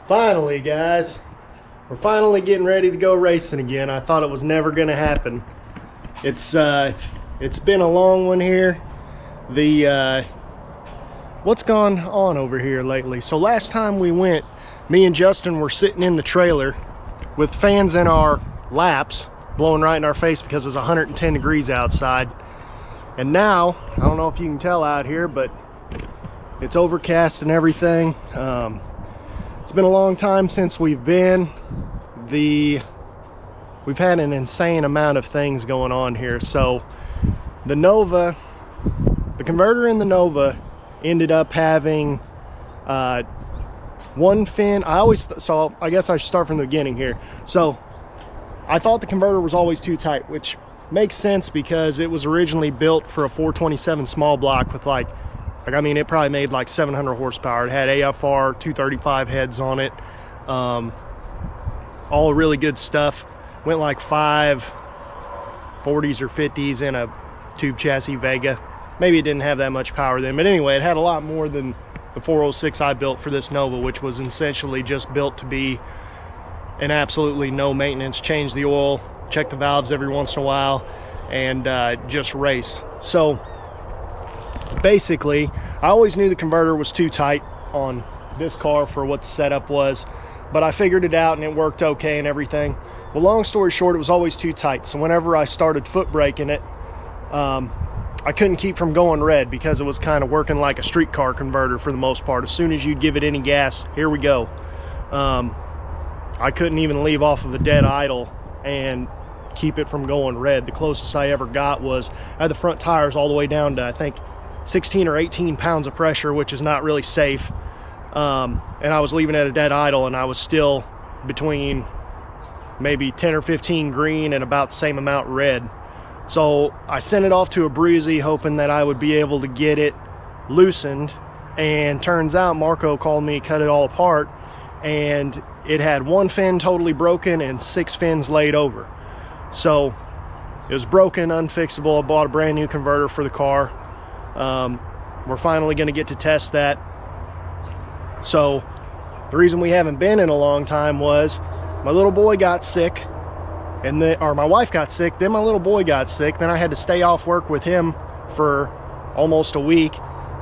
Finally, guys, we're finally getting ready to go racing again. I thought it was never gonna happen. It's been a long one here. What's gone on over here lately? So last time we went, me and Justin were sitting in the trailer with fans in our laps blowing right in our face because it's 110 degrees outside. And now, I don't know if you can tell out here, but it's overcast and everything. It's been a long time since we've been. We've had an insane amount of things going on here. So the Nova, the converter in the Nova ended up having one fin. So I guess I should start from the beginning here. So I thought the converter was always too tight, which makes sense because it was originally built for a 427 small block with it probably made like 700 horsepower. It had AFR 235 heads on it. All really good stuff. Went like 5 40s or 50s in a tube chassis Vega. Maybe it didn't have that much power then, but anyway, it had a lot more than the 406 I built for this Nova, which was essentially just built to be an absolutely no maintenance, change the oil, check the valves every once in a while, and just race. So basically, I always knew the converter was too tight on this car for what the setup was, but I figured it out and it worked okay and everything. Well, long story short, it was always too tight. So whenever I started foot braking it, I couldn't keep from going red because it was kind of working like a streetcar converter for the most part. As soon as you'd give it any gas, here we go. I couldn't even leave off of a dead idle and keep it from going red. The closest I ever got was I had the front tires all the way down to, I think, 16 or 18 pounds of pressure, which is not really safe. And I was leaving at a dead idle, and I was still between maybe 10 or 15 green and about the same amount red. So I sent it off to a Breezy hoping that I would be able to get it loosened, and turns out Marco called me, cut it all apart, and it had one fin totally broken and 6 fins laid over. So it was broken, unfixable. I bought a brand new converter for the car. We're finally going to get to test that. So the reason we haven't been in a long time was my little boy got sick, or my wife got sick, then my little boy got sick, then I had to stay off work with him for almost a week,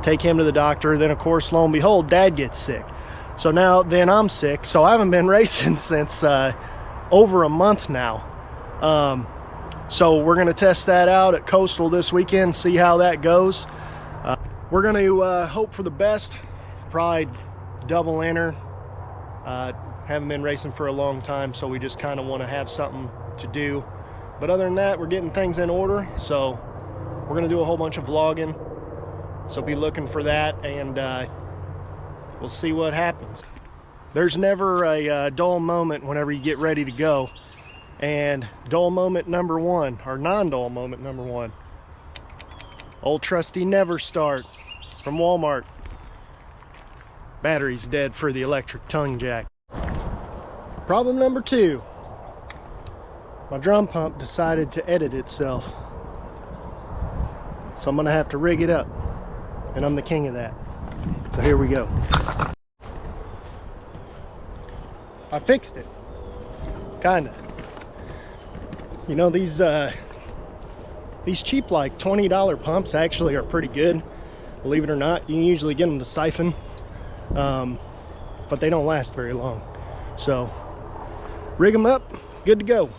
take him to the doctor, then of course, lo and behold, Dad gets sick. So then I'm sick, so I haven't been racing since over a month now. So we're gonna test that out at Coastal this weekend, see how that goes. We're gonna hope for the best, probably double enter. Haven't been racing for a long time, so we just kind of want to have something to do. But other than that, we're getting things in order, so we're gonna do a whole bunch of vlogging, so be looking for that, and we'll see what happens. There's never a dull moment whenever you get ready to go, and dull moment number one, or non-dull moment number one, old trusty never start from Walmart. Battery's dead for the electric tongue jack. Problem number two, my drum pump decided to edit itself, so I'm gonna have to rig it up, and I'm the king of that. So here we go. I fixed it, kinda. You know, these cheap like $20 pumps actually are pretty good, believe it or not. You can usually get them to siphon, but they don't last very long. So rig them up, good to go.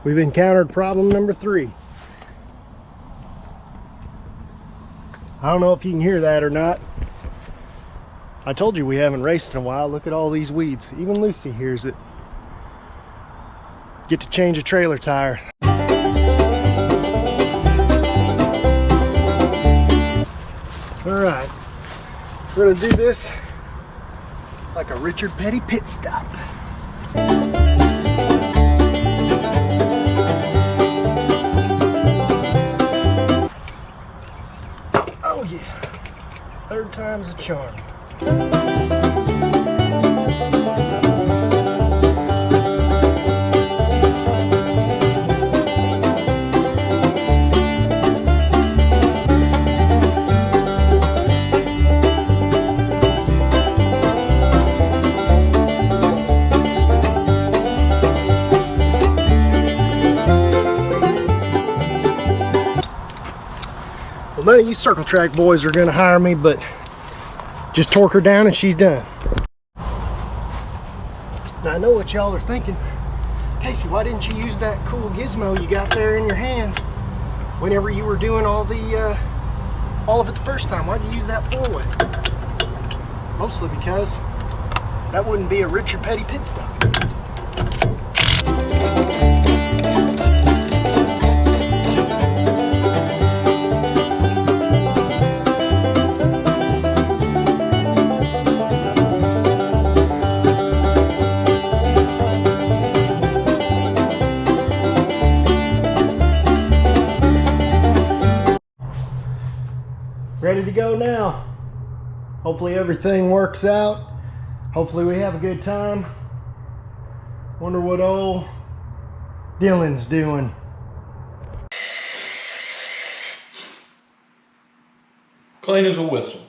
We've encountered problem number 3. I don't know if you can hear that or not. I told you we haven't raced in a while. Look at all these weeds. Even Lucy hears it. Get to change a trailer tire. Alright, we're gonna do this like a Richard Petty pit stop. Oh yeah, 3rd time's a charm. But you circle track boys are gonna hire me, but just torque her down and she's done. Now I know what y'all are thinking. Casey, why didn't you use that cool gizmo you got there in your hand whenever you were doing all of it the first time? Why'd you use that 4-way? Mostly because that wouldn't be a Richard Petty pit stop. Ready to go now. Hopefully everything works out. Hopefully we have a good time. Wonder what old Dylan's doing. Clean as a whistle.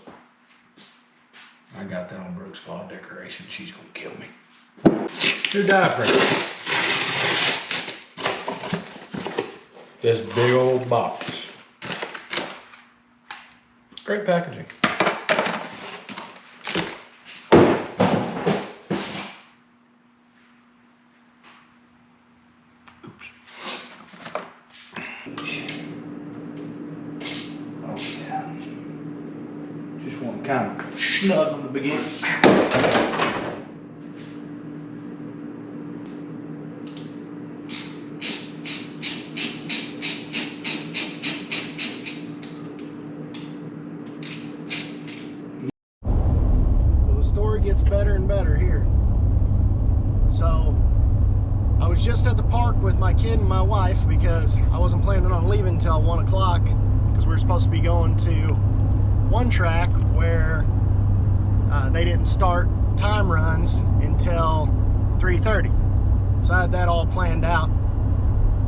I got that on Brooke's fall decoration. She's gonna kill me. Your diaphragm. This big old box. Great packaging. Oops. Oh yeah. Just want to kind of snug on the beginning. Gets better and better here. So I was just at the park with my kid and my wife because I wasn't planning on leaving until 1 o'clock because we were supposed to be going to one track where they didn't start time runs until 3:30. So I had that all planned out,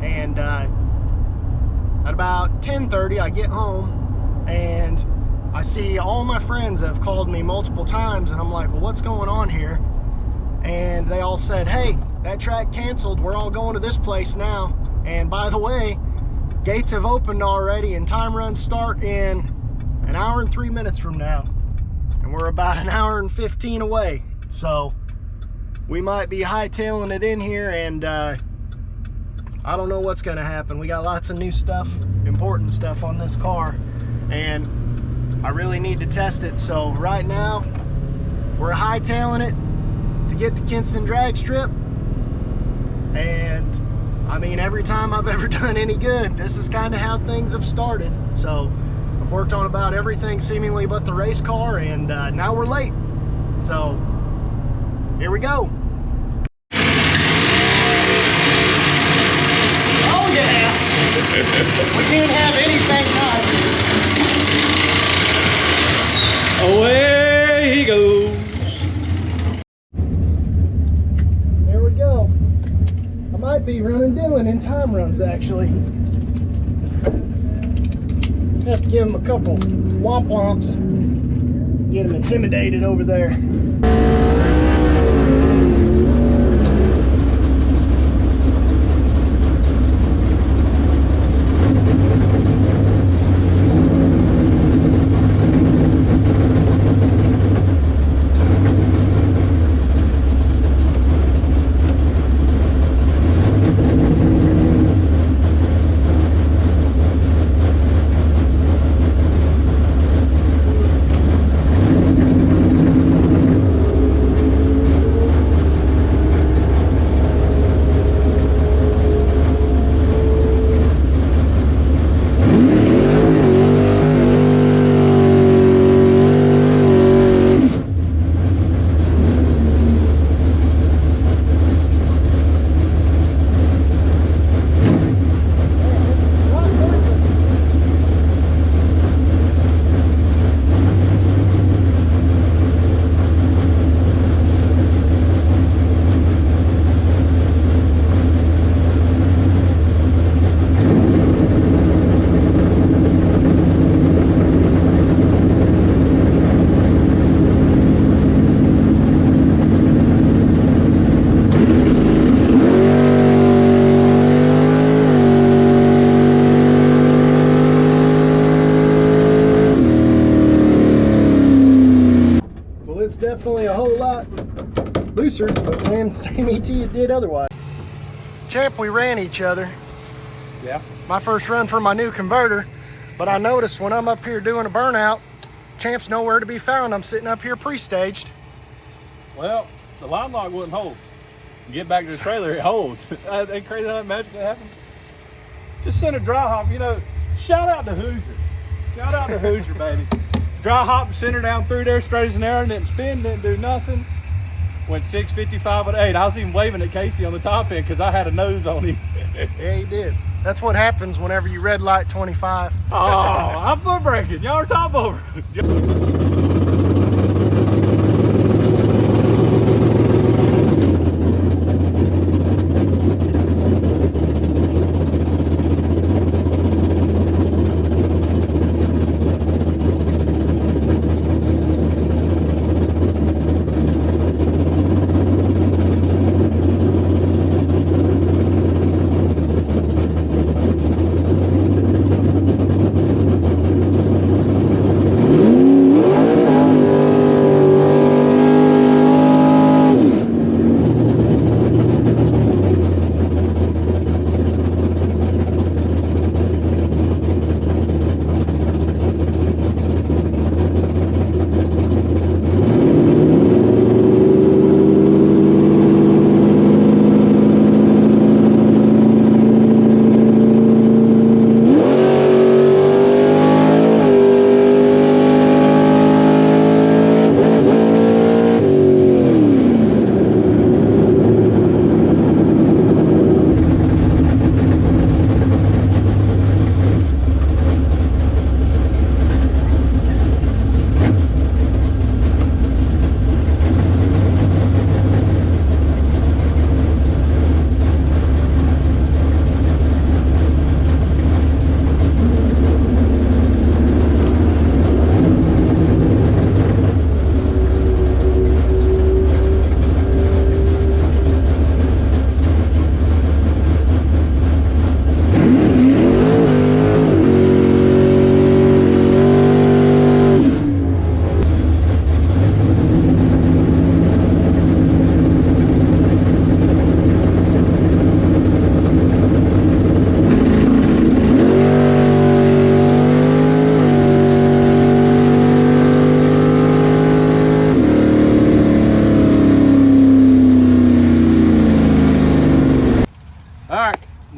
and at about 10:30 I get home and I see all my friends have called me multiple times, and I'm like, well, what's going on here? And they all said, hey, that track canceled. We're all going to this place now. And by the way, gates have opened already, and time runs start in an hour and 3 minutes from now. And we're about an hour and 15 away. So we might be hightailing it in here, and I don't know what's gonna happen. We got lots of new stuff, important stuff on this car, and I really need to test it. So right now we're hightailing it to get to Kinston Drag Strip, and I mean, every time I've ever done any good, this is kind of how things have started. So I've worked on about everything seemingly but the race car, and now we're late. So here we go. Oh yeah. We can't have anything nice. Away he goes. There we go. I might be running Dylan in time runs, actually. Have to give him a couple womp womps. Get him intimidated over there. it's definitely a whole lot looser, but ran the same ET it did otherwise. Champ, we ran each other. Yeah. My first run for my new converter, but I noticed when I'm up here doing a burnout, Champ's nowhere to be found. I'm sitting up here pre-staged. Well, the line lock wouldn't hold. You get back to the trailer, it holds. Ain't crazy how that magically happens? Just send a dry hop, you know, shout out to Hoosier. Shout out to Hoosier, baby. Dry hop, center down through there, straight as an arrow, didn't spin, didn't do nothing. Went 655 with 8. I was even waving at Casey on the top end because I had a nose on him. Yeah, he did. That's what happens whenever you red light 25. Oh, I'm foot braking. Y'all are top over.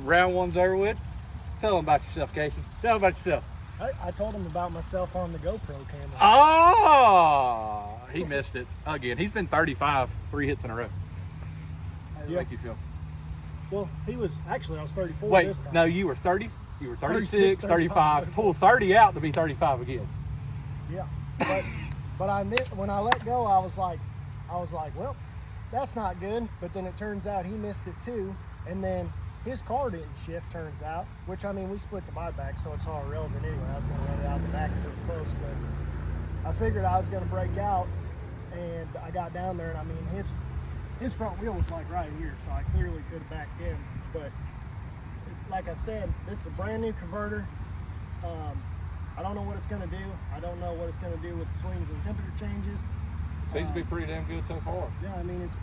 Round one's over with. Tell them about yourself, Casey. Tell them about yourself. I told him about myself on the GoPro camera. Oh, he missed it again. He's been 35, 3 hits in a row. How does it make you feel? Well, he was, actually I was 34 Wait, this time. no, you were 30, you were 36, 35. 35. Pull 30 out to be 35 again. Yeah, but I admit, when I let go, I was like, well, that's not good. But then it turns out he missed it too, and then his car didn't shift, turns out, which, I mean, we split the buyback, so it's all irrelevant anyway. I was going to run it out the back if it was close, but I figured I was going to break out, and I got down there, and I mean, his front wheel was like right here, so I clearly could have backed him. But it's like I said, this is a brand new converter. I don't know what it's going to do. I don't know what it's going to do with swings and temperature changes. Seems to be pretty damn good so far. Yeah, I mean, it's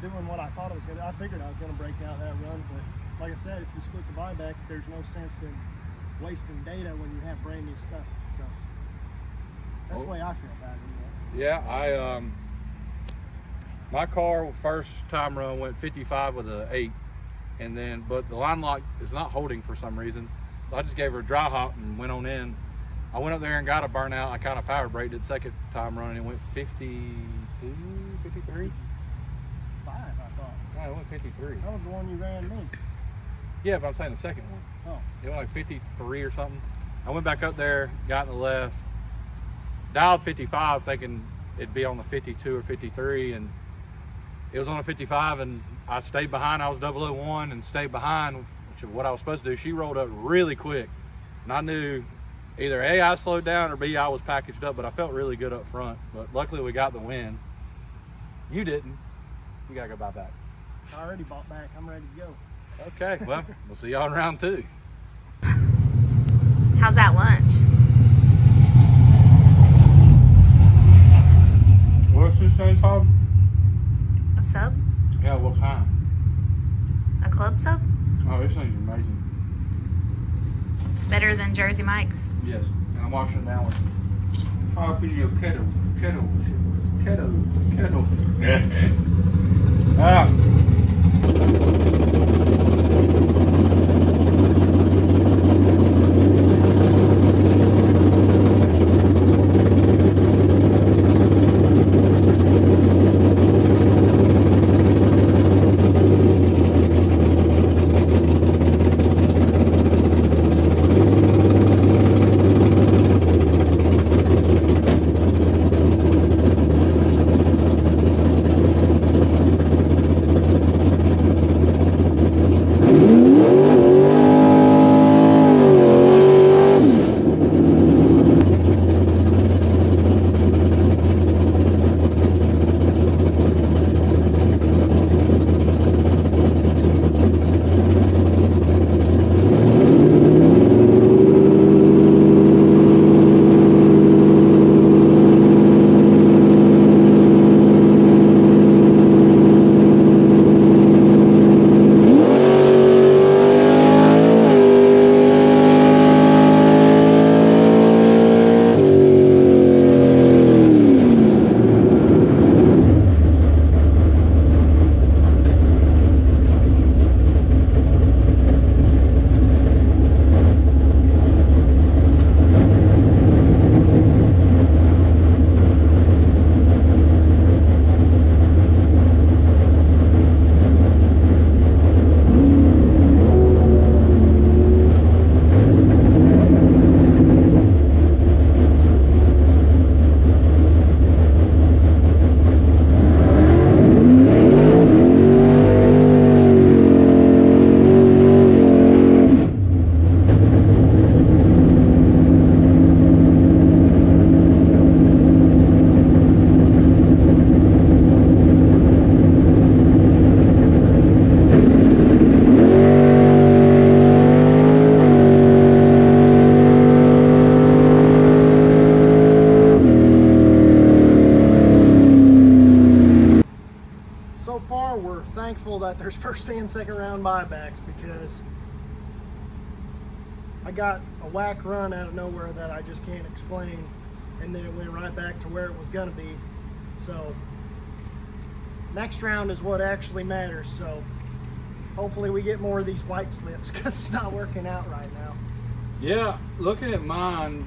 doing what I thought it was going to do. I figured I was going to break out that run, but like I said, if you split the buyback, there's no sense in wasting data when you have brand new stuff. So that's the way I feel about it. Anyway. Yeah, my car first time run went 55 with an 8, and then but the line lock is not holding for some reason, so I just gave her a dry hop and went on in. I went up there and got a burnout. I kind of power braked it second time running. It went 52, 53. 5, I thought. No, it went 53. That was the one you ran me. Yeah, but I'm saying the second one. Oh. It went like 53 or something. I went back up there, got in the left, dialed 55 thinking it'd be on the 52 or 53, and it was on a 55, and I stayed behind. I was 001 and stayed behind, which is what I was supposed to do. She rolled up really quick, and I knew either A, I slowed down, or B, I was packaged up, but I felt really good up front. But luckily we got the win. You didn't. You gotta go buy back. I already bought back. I'm ready to go. Okay, well, we'll see y'all in round 2. How's that lunch? What's this thing called? A sub? Yeah, what kind? A club sub? Oh, this thing's amazing. Better than Jersey Mike's. Yes, and I'm washing it down with jalapeno kettle. Ah. So far, we're thankful that there's first and second round buybacks, because I got a whack run out of nowhere that I just can't explain, and then it went right back to where it was gonna be. So next round is what actually matters. So hopefully we get more of these white slips, because it's not working out right now. Yeah, looking at mine,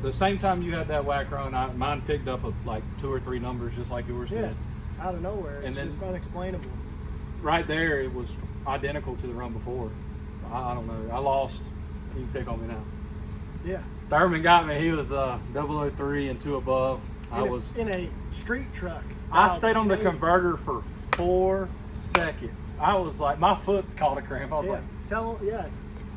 the same time you had that whack run, mine picked up like 2 or 3 numbers just like yours did. Out of nowhere. It's And then- just unexplainable. Right there, it was identical to the run before. I don't know. I lost. You can pick on me now. Yeah. Thurman got me. He was 003 and 2 above. I In a- was. in a street truck. I Wow, stayed on the hey. converter for 4 seconds. I was like, my foot caught a cramp. I was like,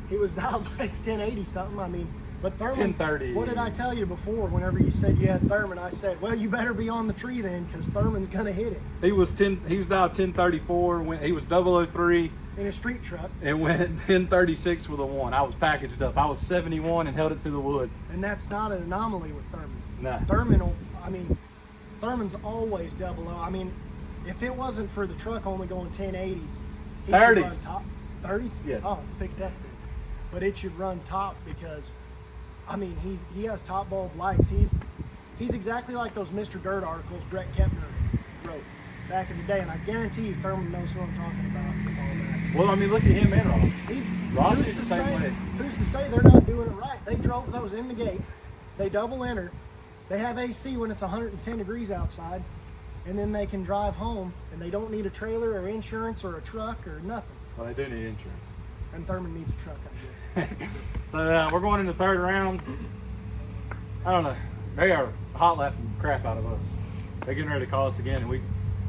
He was dialed like 1080 something. I mean, but Thurman. 1030. What did I tell you before? Whenever you said you had Thurman, I said, well, you better be on the tree then, because Thurman's gonna hit it he was dialed 1034. He was 003 in a street truck, and went 1036 with a 1. I was packaged up. I was 71 and held it to the wood. and that's not an anomaly with Thurman. Nah. Thurman's always 00. I mean, if it wasn't for the truck only going 1080s, he 30s. should run top. 30s? Yes. Oh, it's picked up. But it should run top, because I mean, he has top bulb lights. He's exactly like those Mr. Dirt articles Brett Kepner wrote back in the day, and I guarantee you Thurman knows who I'm talking about with all that. Well, I mean, look at him and Ross. Ross Who's is to the same say- way. Who's to say they're not doing it right? They drove those in the gate. They double enter. They have AC when it's 110 degrees outside, and then they can drive home, and they don't need a trailer or insurance or a truck or nothing. Well, they do need insurance. And Thurman needs a truck, I guess. So we're going in the 3rd round. I don't know. They are hot lapping the crap out of us. They're getting ready to call us again, and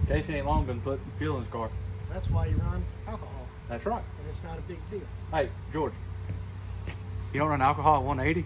Casey ain't long been putting fuel in his car. That's why you run alcohol, That's right. and it's not a big deal. Hey, George, you don't run alcohol at 180?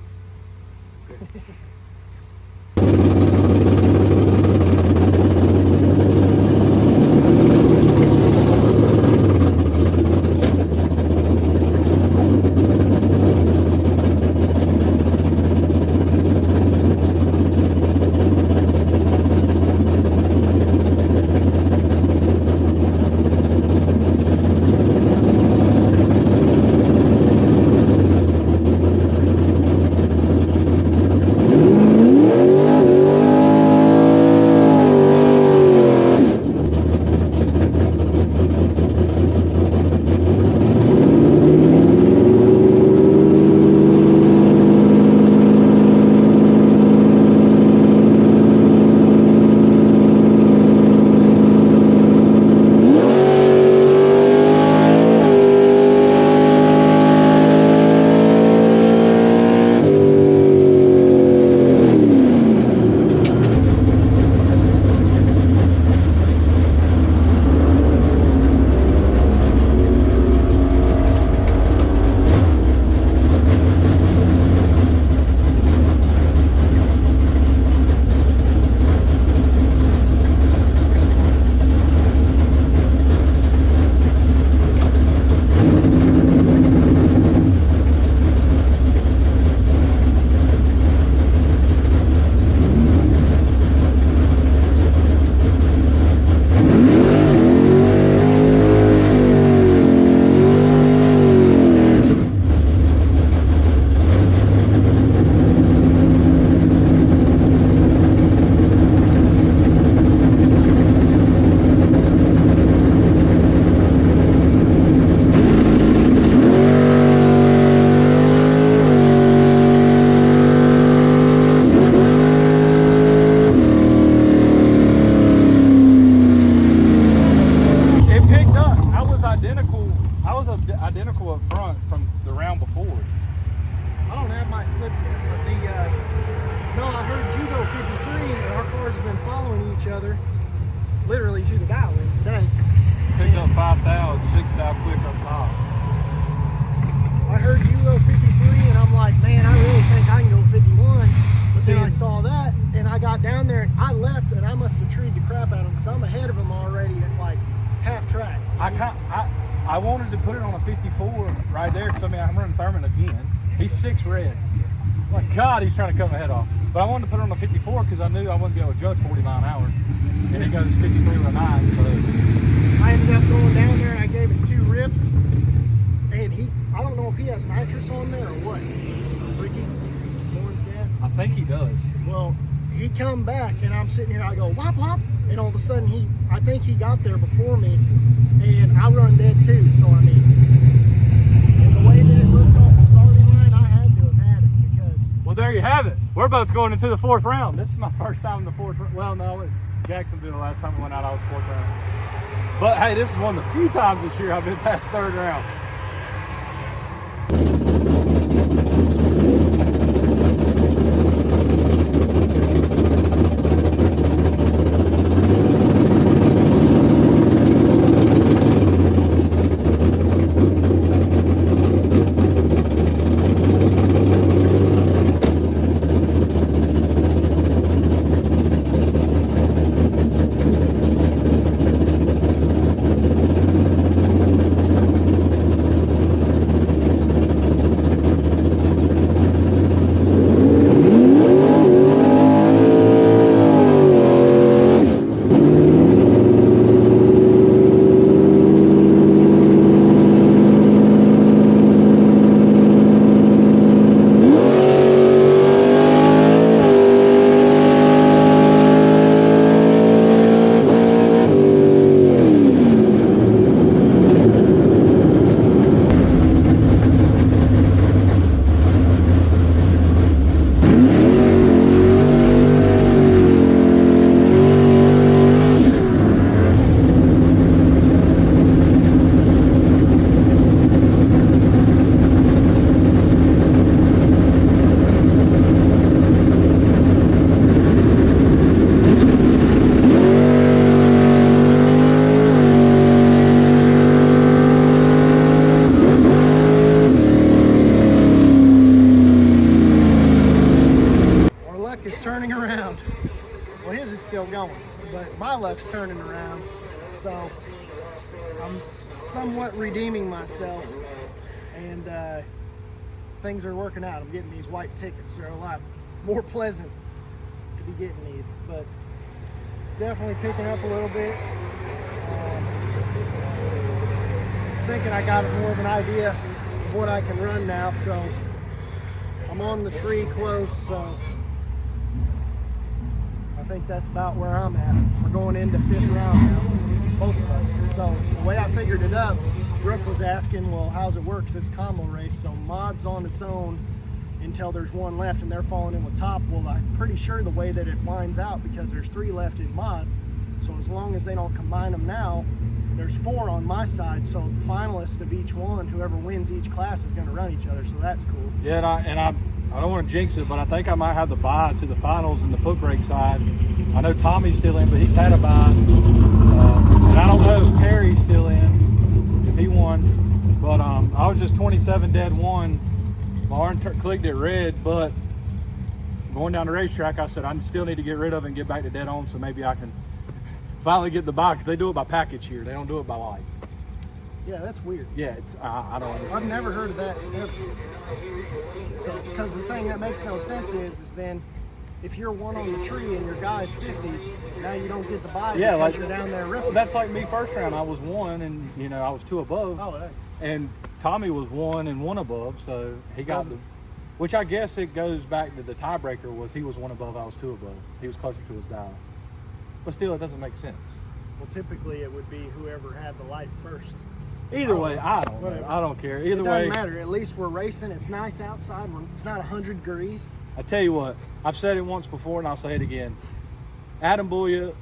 other, literally to the dial in today. Picked up 5 thou, 6 thou quick up top. I heard you go 53, and I'm like, man, I really think I can go 51. But then I saw that, and I got down there, and I left, and I must have treed the crap out of him, because I'm ahead of him already at like half track. I wanted to put it on a 54 right there, because I mean, I'm running Thurman again. He's 6 red. My God, he's trying to cut my head off. But I wanted to put it on a 54 because I knew I wasn't going to judge 40 mile an hour. And it goes 53 with a 9, so. I ended up going down there, and I gave it 2 rips. And I don't know if he has nitrous on there or what. Ricky, Lauren's dad. I think he does. Well, he come back, and I'm sitting here, I go, whop, whop. And all of a sudden, I think he got there before me, and I run dead too, so I mean. And the way that it looked off the starting line, I had to have had it because. Well, there you have it. We're both going into the 4th round. This is my first time in the 4th round. Well, no, Jacksonville, the last time we went out, I was 4th round. But hey, this is one of the few times this year I've been past 3rd round. My luck's turning around, so I'm somewhat redeeming myself, and things are working out. I'm getting these white tickets. They're a lot more pleasant to be getting these, but it's definitely picking up a little bit. Thinking I got more of an idea of what I can run now, so I'm on the tree close, so I think that's about where I'm at. We're going into 5th round now, both of us. So the way I figured it up, Brooke was asking, well, how's it work? It's a combo race, so mod's on its own until there's 1 left and they're falling in with top. Well, I'm pretty sure the way that it winds out, because there's 3 left in mod, so as long as they don't combine them now, there's 4 on my side, so the finalists of each one, whoever wins each class, is going to run each other, so that's cool. Yeah, I don't want to jinx it, but I think I might have the bye to the finals in the foot brake side. I know Tommy's still in, but he's had a bye. And I don't know if Perry's still in, if he won. But I was just 27 dead 1. My horn clicked it red, but going down the racetrack, I said I still need to get rid of it and get back to dead on, so maybe I can finally get the bye, because they do it by package here. They don't do it by light. Yeah, that's weird. Yeah, it's I don't understand. I've never heard of that ever. So, because the thing that makes no sense is then if you're 1 on the tree and your guy's 50, now you don't get the bye, yeah, because like, you're down there ripping. That's like me 1st round. I was 1, and I was 2 above. Oh, hey. And Tommy was 1 and 1 above, so he got the. Which I guess it goes back to the tiebreaker was he was 1 above, I was 2 above. He was closer to his dial. But still, it doesn't make sense. Well, typically it would be whoever had the light first. Either way, I don't know. I don't care. Either way, it doesn't matter. At least we're racing. It's nice outside. It's not 100 degrees. I tell you what, I've said it once before and I'll say it again. Adam Boya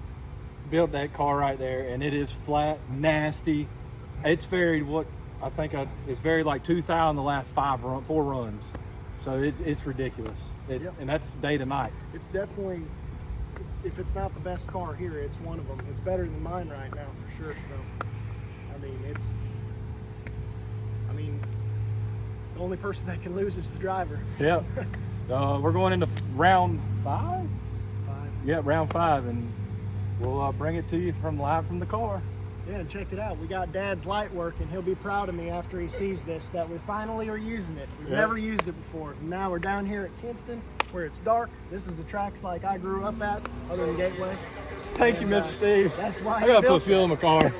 built that car right there, and it is flat, nasty. It's varied it's varied like 2,000 the last 4 runs. So it's ridiculous. And that's day to night. It's definitely, if it's not the the best car here. It's one of them. It's better than mine right now for sure. So, I mean, the only person that can lose is the driver. Yeah. We're going into round 5? 5. Yeah, round 5, and we'll bring it to you live from the car. Yeah, and check it out. We got Dad's light work, and he'll be proud of me after he sees this, that we finally are using it. We've never used it before. Now we're down here at Kinston, where it's dark. This is the tracks like I grew up at, other than Gateway. Thank you, Mr. Steve. That's why I gotta built put fuel in my car.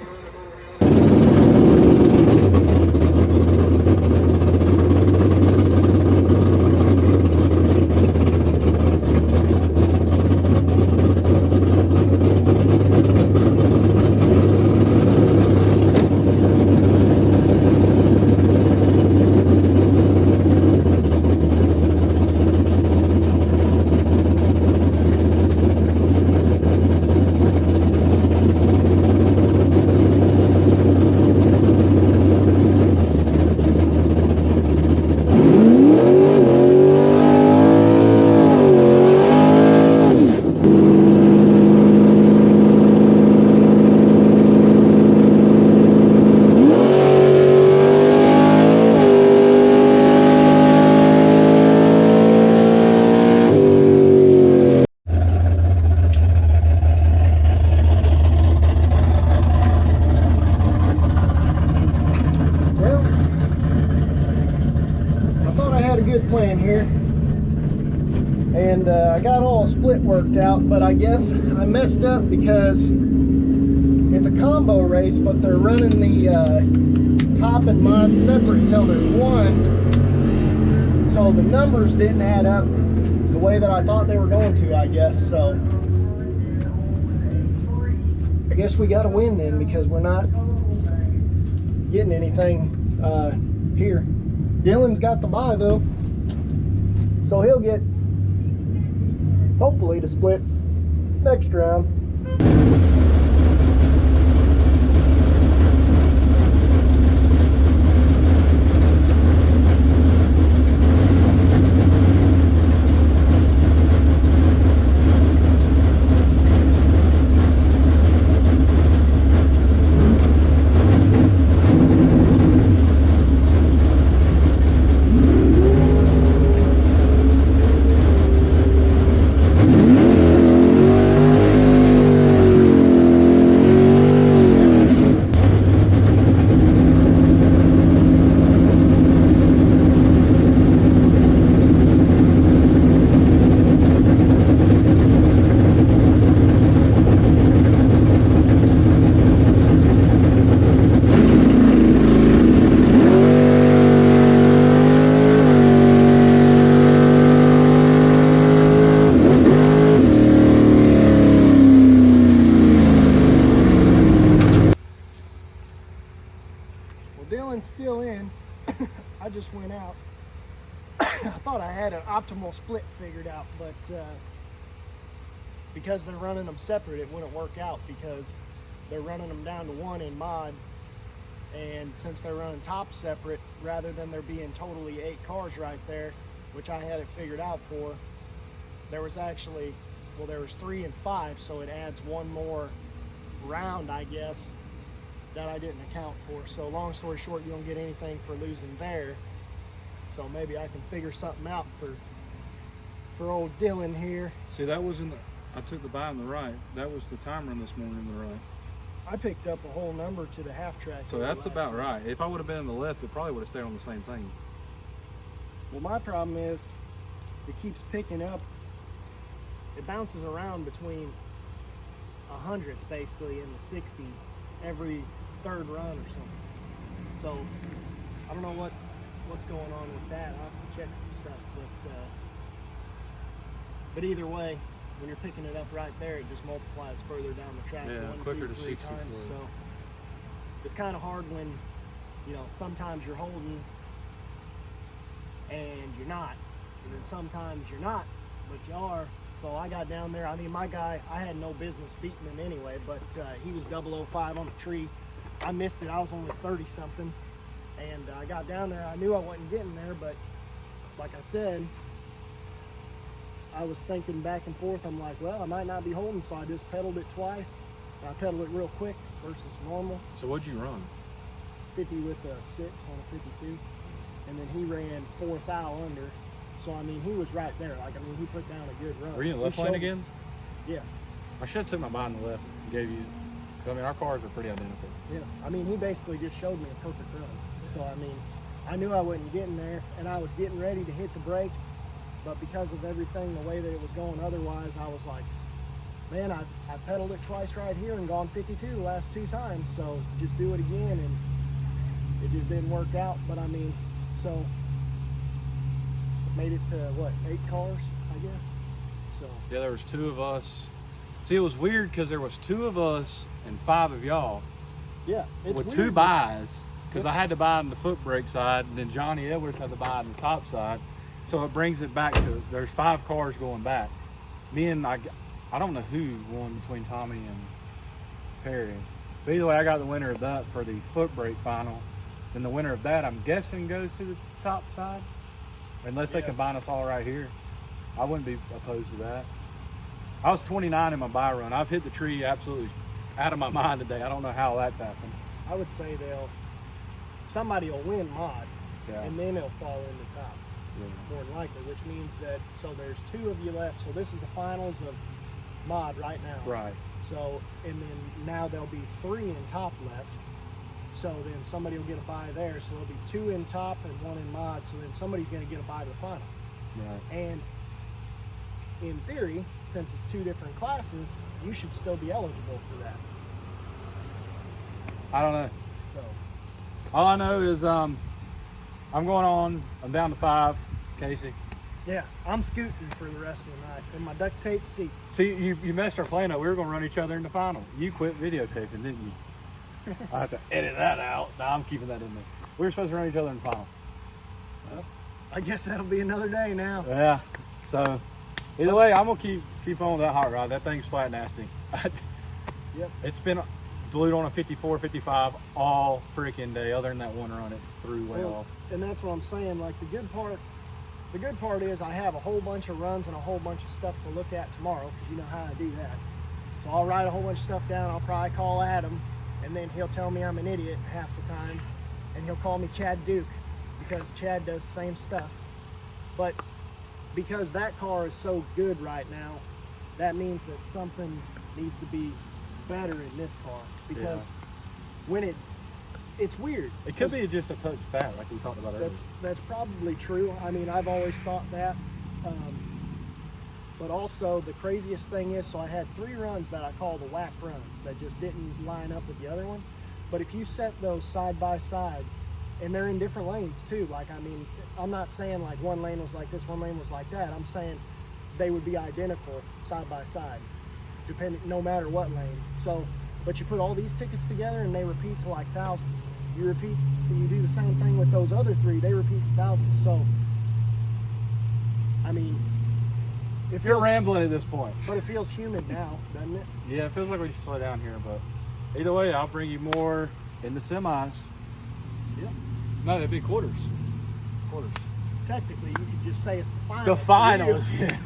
plan here, and I got all split worked out, but I guess I messed up because it's a combo race, but they're running the top and mod separate till there's one, so the numbers didn't add up the way that I thought they were going to, I guess. So I guess we got to win then, because we're not getting anything here. Dylan's got the buy though, so he'll get hopefully to split next round. Dylan's still in. I just went out. I thought I had an optimal split figured out, but because they're running them separate, it wouldn't work out, because they're running them down to one in mod, and since they're running top separate, rather than there being totally 8 cars right there, which I had it figured out for, there was actually, well, there was 3 and 5, so it adds one more round, I guess, that I didn't account for. So long story short, you don't get anything for losing there. So maybe I can figure something out for old Dylan here. See, that was I took the buy on the right. That was the time run this morning on the right. I picked up a whole number to the half track. So that's about right. If I would have been on the left, it probably would have stayed on the same thing. Well, my problem is it keeps picking up. It bounces around between 100 basically and the 60 every third run or something. So I don't know what's going on with that. I'll have to check some stuff, but either way, when you're picking it up right there, it just multiplies further down the track. Yeah, 1, quicker 2, to 3 60 times. for it. So it's kind of hard when, you know, sometimes you're holding and you're not, and then sometimes you're not, but you are. So I got down there. I mean, my guy, I had no business beating him anyway, but he was 005 on the tree. I missed it. I was only 30 something, and I got down there. I knew I wasn't getting there, but like I said, I was thinking back and forth. I'm like, well, I might not be holding, so I just pedaled it twice. And I pedaled it real quick versus normal. So what'd you run? 50 with a 6 on a 52. And then he ran 4 thou under. So, I mean, he was right there. Like, I mean, he put down a good run. Were you in the left lane again? Yeah. I should have took my behind the left and gave you, 'cause I mean, our cars are pretty identical. Yeah. I mean, he basically just showed me a perfect run. So, I mean, I knew I wasn't getting there, and I was getting ready to hit the brakes. But because of everything, the way that it was going otherwise, I was like, man, I've pedaled it twice right here and gone 52 the last 2 times. So just do it again, and it just didn't work out. But I mean, so made it to what, 8 cars, I guess. So Yeah, there was 2 of us. See, it was weird because there was 2 of us and 5 of y'all yeah, it's with weird, 2 but- buys. Because Yep. I had to buy on the foot brake side, and then Johnny Edwards had to buy on the top side. So it brings it back to, there's 5 cars going back. Me and I don't know who won between Tommy and Perry. But either way, I got the winner of that for the foot brake final. Then the winner of that, I'm guessing, goes to the top side. Unless they Yeah. combine us all right here. I wouldn't be opposed to that. I was 29 in my buy run. I've hit the tree absolutely out of my mind today. I don't know how that's happened. I would say somebody will win mod, Yeah. and then it'll fall in the top. Yeah. More than likely, which means that, so there's 2 of you left. So this is the finals of mod right now. Right. So, and then now there'll be 3 in top left. So then somebody will get a bye there. So there'll be 2 in top and 1 in mod. So then somebody's going to get a bye to the final. Right. And in theory, since it's 2 different classes, you should still be eligible for that. I don't know. So All I know is I'm going on. I'm down to 5, Casey. yeah, I'm scooting for the rest of the night in my duct tape seat. See, you messed our plan up. We were going to run each other in the final. You quit videotaping, didn't you? I have to edit that out. No, I'm keeping that in there. We were supposed to run each other in the final. I guess that'll be another day now. Yeah. So either way, I'm gonna keep on with that hot rod. That thing's flat nasty. Yep. It's been glued on a 54, 55 all freaking day. Other than that one run, it threw way Well, off. and that's what I'm saying. Like the good part is I have a whole bunch of runs and a whole bunch of stuff to look at tomorrow, because you know how I do that. So I'll write a whole bunch of stuff down. I'll probably call Adam, and then he'll tell me I'm an idiot half the time, and he'll call me Chad Duke because Chad does the same stuff. But because that car is so good right now, that means that something needs to be better in this car, because when it's weird. It could be just a touch fat, like we talked about earlier. That's probably true. I mean, I've always thought that. But also the craziest thing is, so I had 3 runs that I call the whack runs that just didn't line up with the other one. But if you set those side by side, and they're in different lanes too. Like, I mean, I'm not saying like one lane was like this, one lane was like that. I'm saying they would be identical side by side, depending, no matter what lane. So, but you put all these tickets together and they repeat to like thousands. You do the same thing with those other 3, they repeat to thousands. So, I mean, it You're feels, rambling at this point. but it feels human now, doesn't it? Yeah, it feels like we should slow down here, but either way, I'll bring you more in the semis. Yeah. No, they'd be quarters. Technically, you could just say it's the finals. The finals, yeah.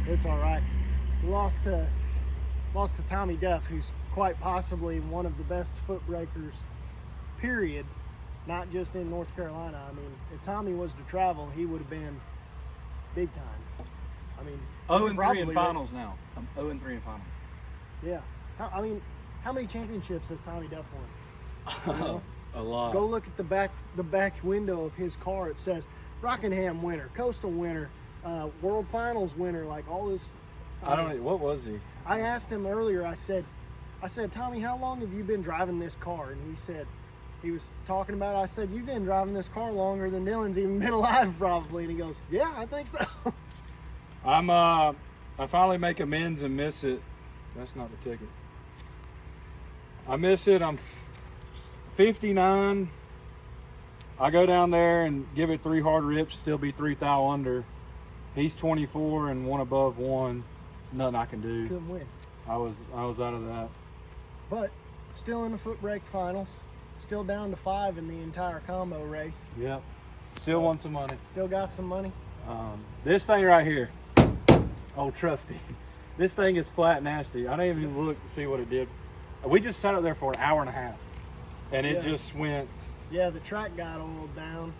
It's all right. We lost to Tommy Duff, who's quite possibly one of the best foot breakers, period, not just in North Carolina. I mean, if Tommy was to travel, he would have been big time. I mean, 0-3 in probably- finals now. I'm 0-3 in finals. Yeah. I mean, how many championships has Tommy Duff won? You know? A lot. Go look at the back window of his car. It says Rockingham winner, Coastal winner, World Finals winner, like all this. I don't. What was he? I asked him earlier. I said, Tommy, how long have you been driving this car? And he said, he was talking about it. I said, you've been driving this car longer than Dylan's even been alive, probably. And he goes, yeah, I think so. I finally make amends and miss it. That's not the ticket. I miss it. I'm 59. I go down there and give it 3 hard rips, still be 3 thou under. He's 24 and 1 above 1. Nothing I can do. Couldn't win. I was out of that. But still in the foot brake finals. Still down to 5 in the entire combo race. Yep. Still won some money. Still got some money. This thing right here, old trusty. This thing is flat nasty. I didn't even look to see what it did. We just sat up there for an hour and a half, and it just went. Yeah, the track got oiled down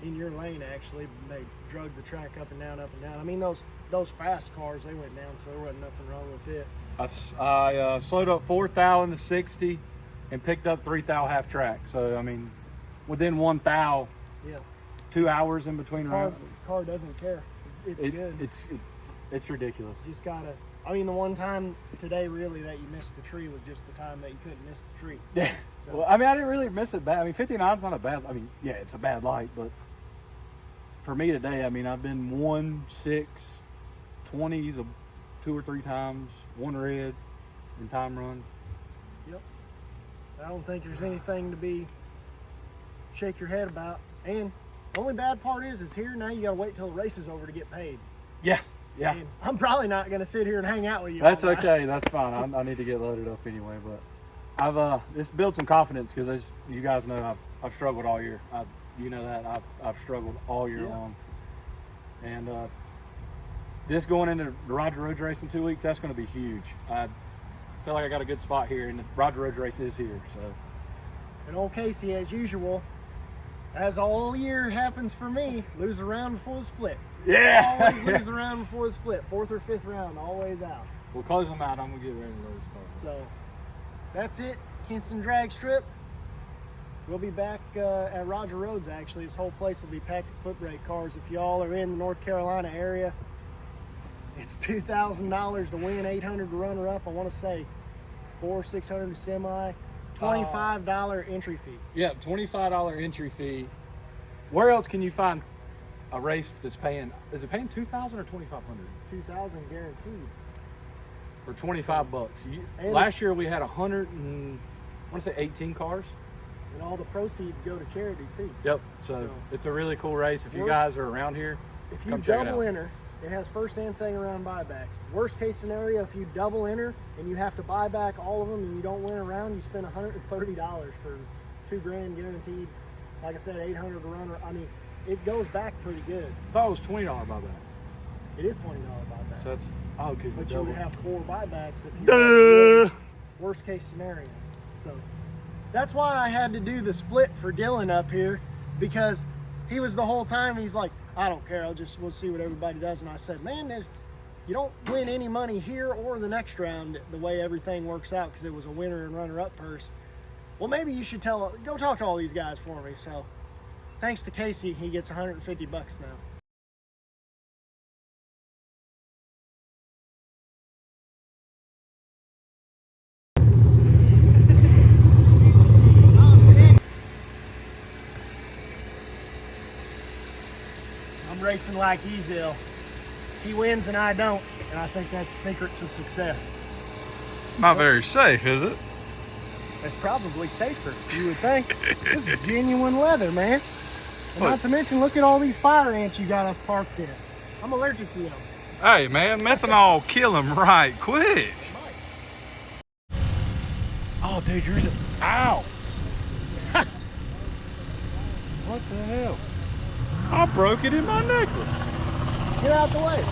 in your lane. Actually, they drug the track up and down, up and down. I mean, those fast cars, they went down, so there wasn't nothing wrong with it. I slowed up 4 thou into 60, and picked up 3 thou half track. So I mean, within 1 thou. Yeah. 2 hours in between rounds. Car doesn't care. It's good. It's ridiculous. Just gotta. I mean, the one time today really that you missed the tree was just the time that you couldn't miss the tree. Yeah. So, Well, I mean, I didn't really miss it bad. I mean, 59's not a bad. I mean, yeah, it's a bad light, but for me today, I mean, I've been 1, 6, 20s 2 or 3 times, 1 red in time run. Yep. I don't think there's anything to be shake your head about. And the only bad part is here now you gotta wait till the race is over to get paid. Yeah. Yeah. And I'm probably not gonna sit here and hang out with you. That's all night. okay. That's fine. I need to get loaded up anyway, but I've it's built some confidence because as you guys know, I've struggled all year. You know that I've struggled all year long, and this going into the Roger Road race in 2 weeks, that's going to be huge. I feel like I got a good spot here, and the Roger Road race is here. So, And old Casey, as usual, as all year happens for me, lose a round before the split. yeah, Always lose the round before the split. 4th or 5th round, always out. we'll close them out. I'm gonna get ready to load this car. So that's it. Kinston Drag Strip. We'll be back at Roger Roads. Actually, this whole place will be packed with foot brake cars. If y'all are in the North Carolina area, it's $2,000 to win, $800 to runner up. I want to say $400 or $600 to semi, $25 entry fee. Yeah, $25 entry fee. Where else can you find a race that's paying? Is it paying $2,000 or $2,500? $2,000 guaranteed. For 25 bucks. And- Last year we had 18 cars. And all the proceeds go to charity too. Yep. So it's a really cool race. If you guys are around here, If you come check it double out. enter, it has first and second round buybacks. Worst case scenario, if you double enter and you have to buy back all of them and you don't win a round, you spend $130 for $2,000 guaranteed. Like I said, $800 to runner. I mean, it goes back pretty good. I thought it was $20 buyback. It is $20 buyback. So that's because But you would have 4 buybacks if you Duh. worst case scenario. So that's why I had to do the split for Dylan up here, because he was the whole time he's like, I don't care, we'll see what everybody does. And I said, man, you don't win any money here or the next round the way everything works out, because it was a winner and runner up purse. Well, maybe you should go talk to all these guys for me. So thanks to Casey, he gets $150 now. I'm racing like he's ill. He wins and I don't, and I think that's the secret to success. Not very safe, is it? It's probably safer, you would think. This is genuine leather, man. And not to mention, look at all these fire ants you got us parked in. I'm allergic to them. Hey, man, methanol kill him right quick. Oh, dude, yours. Ow! What the hell? I broke it in my necklace. Get out the way.